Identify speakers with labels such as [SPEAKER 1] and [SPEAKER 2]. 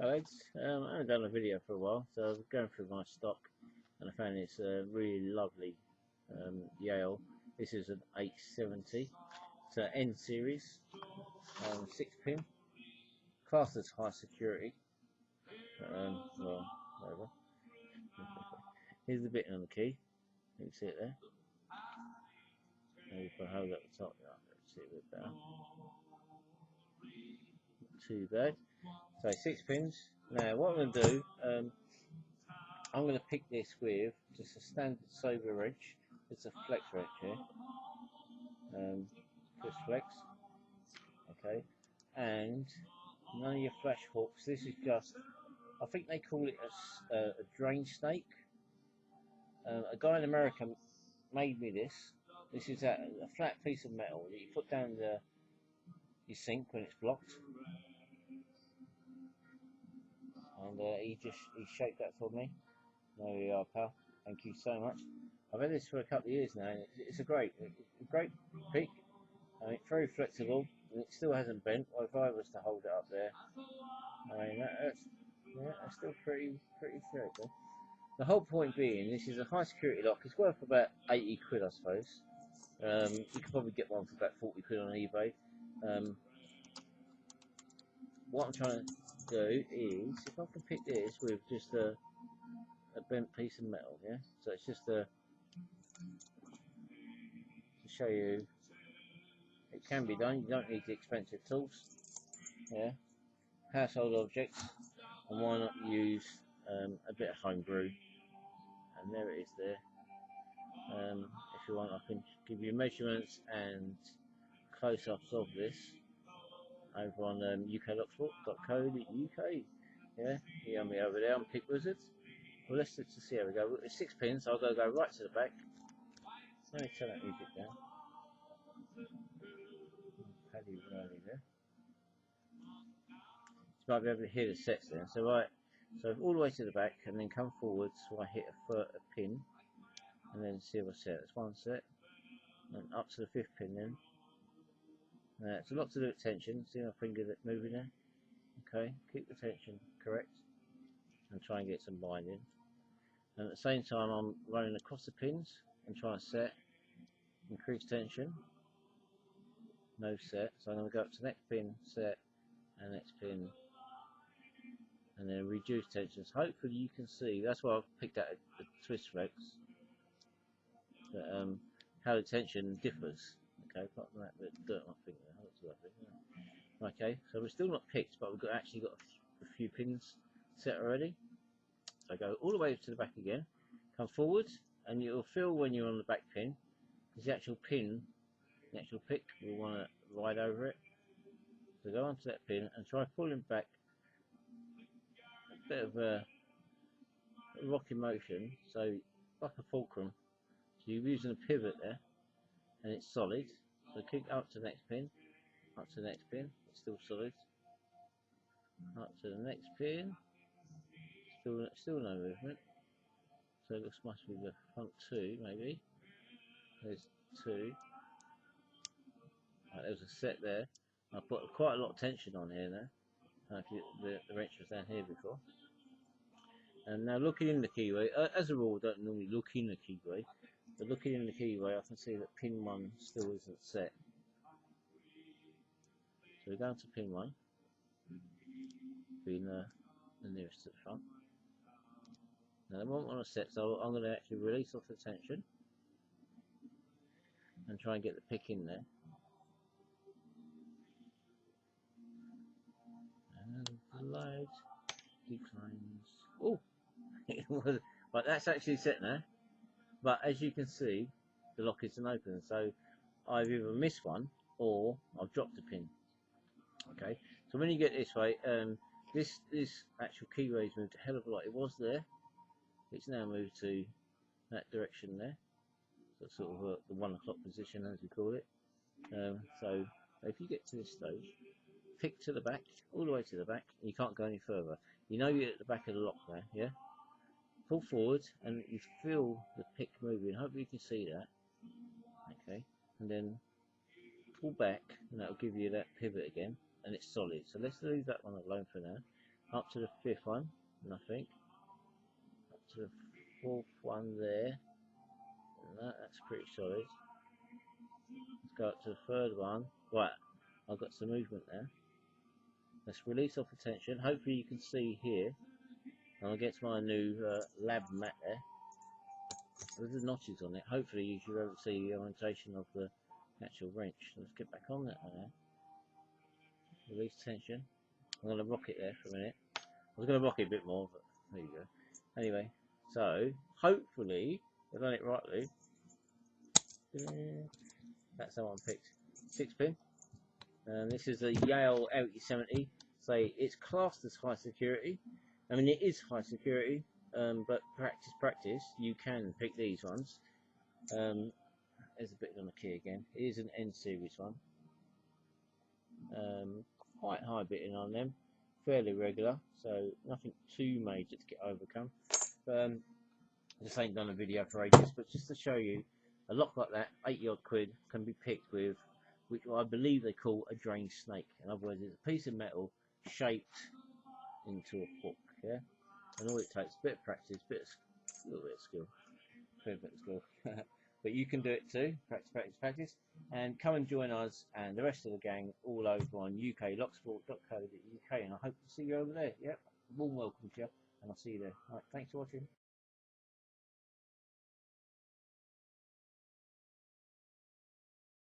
[SPEAKER 1] Alex, I haven't done a video for a while, so I was going through my stock and I found this really lovely Yale. This is an 870. It's an N series, 6 pin, classed as high security. Well, whatever. Here's the bit on the key. You can see it there. Maybe if I hold up the top, let's see it a bit better. Not too bad. So 6 pins. Now what I'm going to do, I'm going to pick this with just a standard sober wrench. It's a flex wrench here, just flex, okay, and none of your flash hooks. This is just, I think they call it a drain snake. A guy in America made me this. This is a flat piece of metal that you put down your sink when it's blocked, and he shaped that for me. There we are, pal. Thank you so much. I've had this for a couple of years now, and it's a great pick. I mean, very flexible, and it still hasn't bent. Well, if I was to hold it up there, I mean, that's still pretty straight. Though. The whole point being, this is a high security lock. It's worth about 80 quid, I suppose. You could probably get one for about 40 quid on eBay. What I'm trying to do is, if I can pick this with just a bent piece of metal, yeah. So it's just to show you it can be done. You don't need the expensive tools, yeah. Household objects, and why not use a bit of homebrew? And there it is there. If you want, I can give you measurements and close-ups of this over on uklocksport.co.uk. Yeah, you got me over there on Pick Wizards. Well, let's see how we go. It's 6 pins, so I'll go right to the back. Let me turn that music down. Paddy Riley there. You might be able to hear the sets there. So so all the way to the back, and then come forward. So I hit a pin, and then see what set. That's one set, and up to the 5th pin then. Now it's a lot to do with tension. See my finger moving there. Okay, keep the tension correct, and try and get some binding. And at the same time, I'm running across the pins and trying to set, increase tension, no set. So I'm going to go up to the next pin, set, and next pin, and then reduce tension. So hopefully you can see, that's why I've picked out a twist flex, that, how the tension differs. Okay, apart from that bit of dirt on my finger, that looks lovely. Yeah. Okay, so we're still not picked, but we've actually got a few pins set already. So go all the way to the back again, come forward, and you'll feel when you're on the back pin, because the actual pin, the actual pick, will want to ride over it. So go onto that pin and try pulling back, a bit of a rocking motion, so like a fulcrum. So you're using a pivot there, and it's solid. So kick up to the next pin, up to the next pin, it's still solid. Up to the next pin, still no movement. So this must be the front 2, maybe. There's 2. Right, there's a set there. I put quite a lot of tension on here now. The wrench was down here before. And now looking in the keyway, as a rule, I don't normally look in the keyway, but looking in the keyway, I can see that pin 1 still isn't set. So we're going to pin 1, being the nearest to the front. Now I won't want to set, so I'm going to actually release off the tension and try and get the pick in there. And the light declines. Oh, but that's actually set now. But as you can see, the lock isn't open, so I've either missed one or I've dropped a pin. Okay, so when you get this way, this actual keyway's moved a hell of a lot. It was there. It's now moved to that direction there, so sort of the 1 o'clock position as we call it. So if you get to this stage, pick to the back, all the way to the back, and you can't go any further. You know you're at the back of the lock there, yeah? Pull forward, and you feel the pick moving. Hopefully you can see that. Okay, and then pull back, and that'll give you that pivot again, and it's solid. So let's leave that one alone for now. up to the 5th one, nothing, up to the 4th one there, and that's pretty solid. Let's go up to the 3rd one. Right, I've got some movement there. Let's release off the tension. Hopefully you can see here, and I'll get to my new lab mat there. There's the notches on it. Hopefully you should be able to see the orientation of the actual wrench. Let's get back on that now. Release tension. I'm going to rock it there for a minute. I was going to rock it a bit more, but there you go. Anyway, so hopefully I've done it rightly. That's the one picked. 6-pin. And this is a Yale 8070. So it's classed as high security. I mean, it is high security, but practice, you can pick these ones. There's a bit on the key again. It is an N series one. Quite high bitting on them, fairly regular, so nothing too major to get overcome. I just ain't done a video for ages, but just to show you, a lock like that, 80 odd quid, can be picked with, which I believe they call a drain snake. In other words, it's a piece of metal shaped into a hook, yeah? And all it takes is a bit of practice, a little bit of skill, fair bit of skill. But you can do it too, practice, and come and join us and the rest of the gang all over on uklocksport.co.uk, and I hope to see you over there. Yep, warm welcome to you, and I'll see you there. Right, thanks for watching.